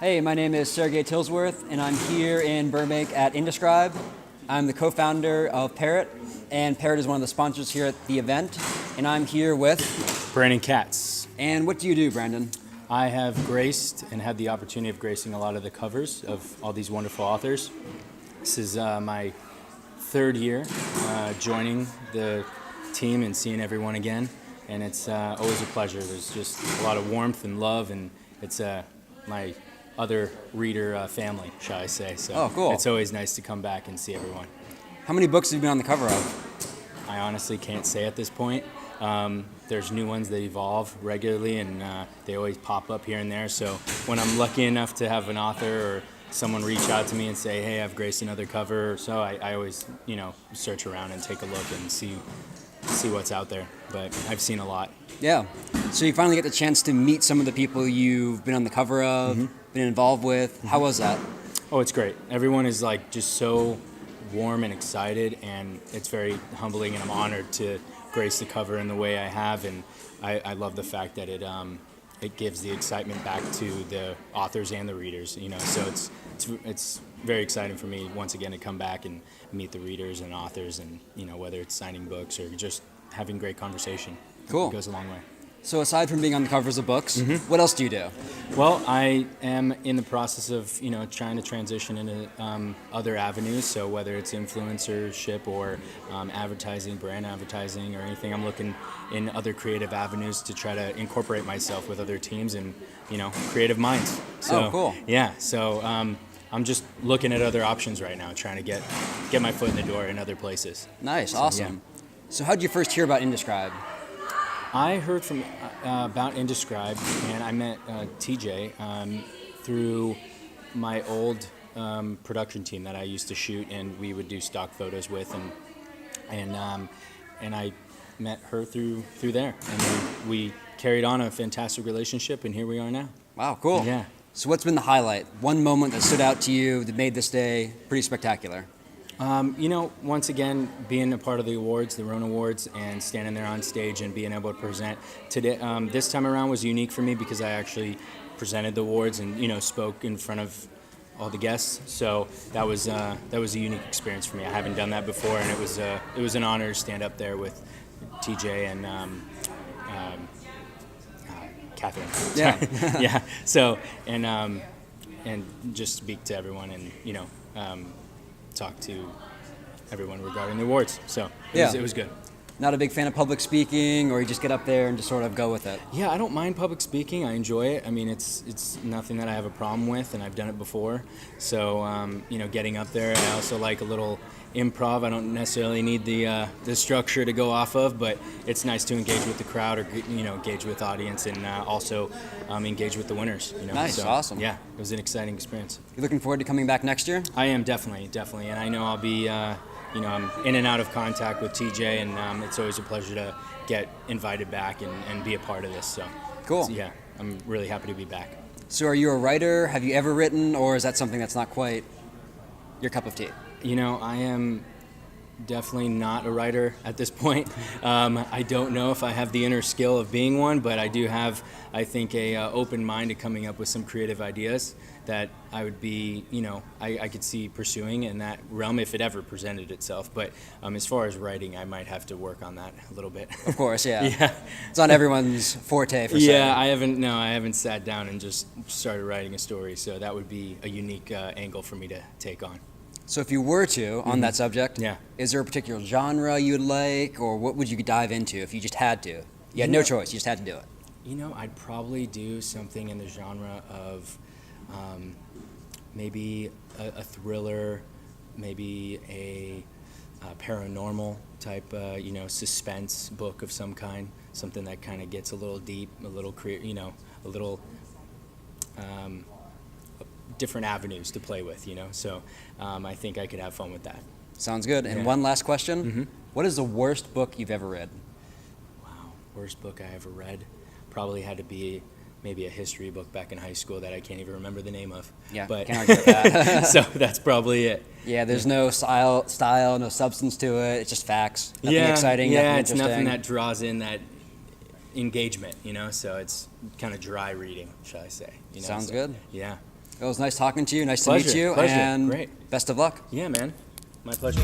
Hey, my name is Sergei Tilsworth, and I'm here in Burbank at InD'Scribe. I'm the co-founder of Parrot, and Parrot is one of the sponsors here at the event. And I'm here with Katz. And what do you do, Brandon? I have graced and had the opportunity of gracing a lot of the covers of all these wonderful authors. This is my third year joining the team and seeing everyone again, and it's always a pleasure. There's just a lot of warmth and love, and it's my other reader family, shall I say. So oh, cool. It's always nice to come back and see everyone. How many books have you been on the cover of? I honestly can't say at this point. There's new ones that evolve regularly, and they always pop up here and there. So when I'm lucky enough to have an author or someone reach out to me and say, hey, I've graced another cover, or so I always, search around and take a look and see what's out there. But I've seen a lot. Yeah. So you finally get the chance to meet some of the people you've been on the cover of, been involved with. How was that? Oh, it's great. Everyone is just so warm and excited, and it's very humbling, and I'm honored to grace the cover in the way I have, and I love the fact that it gives the excitement back to the authors and the readers, so it's very exciting for me once again to come back and meet the readers and authors, and whether it's signing books or just having great conversation. Cool. It goes a long way. So aside from being on the covers of books, what else do you do? Well, I am in the process of trying to transition into other avenues. So whether it's influencership or advertising, brand advertising, or anything, I'm looking in other creative avenues to try to incorporate myself with other teams and creative minds. So, oh, cool. Yeah. So I'm just looking at other options right now, trying to get my foot in the door in other places. Nice. So, awesome. Yeah. So how did you first hear about InD'Scribe? I heard about InD'Scribe, and I met TJ through my old production team that I used to shoot, and we would do stock photos with, and I met her through there, and then we carried on a fantastic relationship, and here we are now. Wow, cool. Yeah. So what's been the highlight? One moment that stood out to you that made this day pretty spectacular? Once again, being a part of the awards, the RONE Awards, and standing there on stage and being able to present today. This time around was unique for me because I actually presented the awards and spoke in front of all the guests. So that was a unique experience for me. I haven't done that before, and it was an honor to stand up there with TJ and Catherine. Yeah. Yeah. So and just speak to everyone and talk to everyone regarding the awards. So it was good. Not a big fan of public speaking, or you just get up there and just sort of go with it? Yeah, I don't mind public speaking. I enjoy it. I mean, it's nothing that I have a problem with, and I've done it before. So, getting up there, I also like a little improv. I don't necessarily need the structure to go off of, but it's nice to engage with the crowd, or engage with audience, and also engage with the winners. Nice, so, awesome. Yeah, it was an exciting experience. You looking forward to coming back next year? I am definitely, and I know I'll be. I'm in and out of contact with TJ, and it's always a pleasure to get invited back and be a part of this. So cool. So, yeah, I'm really happy to be back. So are you a writer? Have you ever written, or is that something that's not quite your cup of tea? I am definitely not a writer at this point. I don't know if I have the inner skill of being one, but I do have, I think, a open mind to coming up with some creative ideas that I would be, I could see pursuing in that realm if it ever presented itself. But as far as writing, I might have to work on that a little bit. Of course, yeah. Yeah. It's not everyone's forte, for Yeah, I haven't sat down and just started writing a story, so that would be a unique angle for me to take on. So if you were to, on that subject, yeah. Is there a particular genre you'd like, or what would you dive into if you just had to? You had no choice, you just had to do it. I'd probably do something in the genre of maybe a thriller, maybe a paranormal type, suspense book of some kind, something that kind of gets a little deep, a little a little different avenues to play with, So I think I could have fun with that. Sounds good. And yeah. One last question. What is the worst book you've ever read? Wow, worst book I ever read probably had to be maybe a history book back in high school that I can't even remember the name of. Yeah, but can't argue with that. So that's probably it. Yeah, there's no style, no substance to it. It's just facts. Nothing exciting, yeah, nothing it's interesting. nothing that draws in that engagement, so it's kind of dry reading, shall I say. Sounds good. Yeah. It was nice talking to you. Nice Pleasure, to meet you. pleasure. And Great. best of luck. Yeah, man. My pleasure.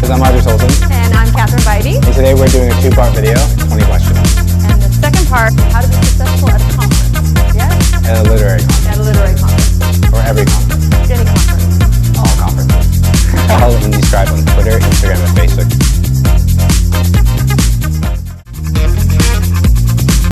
I'm Roger Tolson, And I'm Catherine Beide. and today we're doing a two-part video, 20 questions. And the second part, how